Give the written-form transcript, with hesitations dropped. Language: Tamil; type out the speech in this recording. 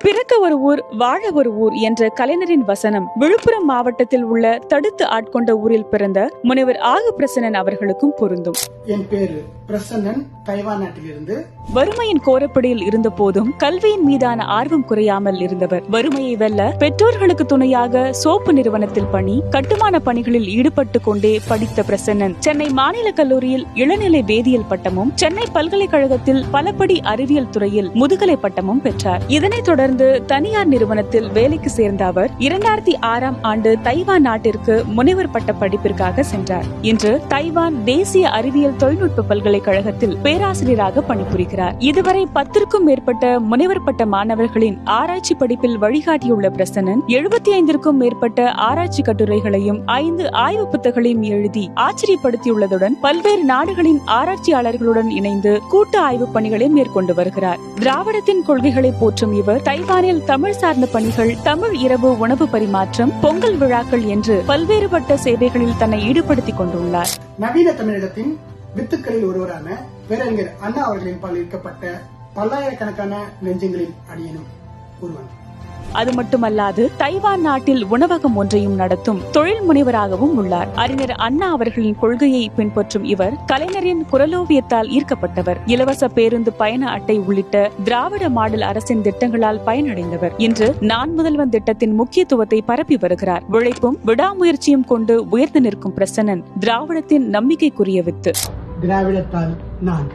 பிறக்க ஒரு ஊர் வாழ ஒரு ஊர் என்ற கலைஞரின் வசனம் விழுப்புரம் மாவட்டத்தில் உள்ள தடுத்து ஆட்கொண்ட ஊரில் பிறந்த முனைவர் ஆகு பிரசன்னன் அவர்களுக்கும் பொருந்தும். என் பேரு பிரசன்னன், தைவான் நாட்டிலிருந்து. வறுமையின் கோரப்படியில் இருந்த போதும் கல்வியின் மீதான ஆர்வம் குறையாமல் இருந்தவர். வறுமையை வெல்ல பெற்றோர்களுக்கு துணையாக சோப்பு நிறுவனத்தில் பணி, கட்டுமான பணிகளில் ஈடுபட்டு கொண்டே படித்த பிரசன்னன் சென்னை மாநில கல்லூரியில் இளநிலை வேதியியல் பட்டமும், சென்னை பல்கலைக்கழகத்தில் பலபடி அறிவியல் துறையில் முதுகலை பட்டமும் பெற்றார். இதனைத் தொடர்ந்து தனியார் நிறுவனத்தில் வேலைக்கு சேர்ந்த அவர் 2006ஆம் ஆண்டு தைவான் நாட்டிற்கு முனைவர் பட்ட படிப்பிற்காக சென்றார். இன்று தைவான் தேசிய அறிவியல் தொழில்நுட்ப பல்கலைக்கழகத்தில் பேராசிரியராக பணிபுரிகிறார். இதுவரை 10க்கும் மேற்பட்ட முனைவர் பட்ட மாணவர்களின் ஆராய்ச்சி படிப்பில் வழிகாட்டியுள்ள பிரசன்னன் 75க்கும் மேற்பட்ட ஆராய்ச்சி கட்டுரைகளையும் 5 ஆய்வு புத்தகங்களையும் எழுதி ஆச்சரியப்படுத்தியுள்ளதுடன் பல்வேறு நாடுகளின் ஆராய்ச்சியாளர்களுடன் இணைந்து கூட்டு ஆய்வு பணிகளை மேற்கொண்டு வருகிறார். திராவிடத்தின் கொள்கைகளை போற்றும் இவர் தைவானில் தமிழ் சார்ந்த பணிகள், தமிழ் இரவு உணவு பரிமாற்றம், பொங்கல் விழாக்கள் என்று பல்வேறுபட்ட சேவைகளில் தன்னை ஈடுபடுத்திக் கொண்டுள்ளார். நவீன தமிழகத்தின் வித்துக்களில் ஒருவரான பேரறிஞர் அண்ணா அவர்களின் பால் ஈர்க்கப்பட்ட பல்லாயிரக்கணக்கான நெஞ்சங்களில் அடியனும் ஒருவன். அது மட்டுமல்லாது தைவான் நாட்டில் உணவகம் ஒன்றையும் நடத்தும் தொழில் முனைவராகவும் உள்ளார். அறிஞர் அண்ணா அவர்களின் கொள்கையை பின்பற்றும் இவர் கலைஞரின் குரலோவியத்தால் ஈர்க்கப்பட்டவர். இலவச பேருந்து பயண அட்டை உள்ளிட்ட திராவிட மாடல் அரசின் திட்டங்களால் பயனடைந்தவர். இன்று நான் முதல்வன் திட்டத்தின் முக்கியத்துவத்தை பரப்பி வருகிறார். உழைப்பும் விடாமுயற்சியும் கொண்டு உயர்ந்து நிற்கும் பிரசன்னன் திராவிடத்தின் நம்பிக்கைக்குரிய வித்து. திராவிடத்தால் நான்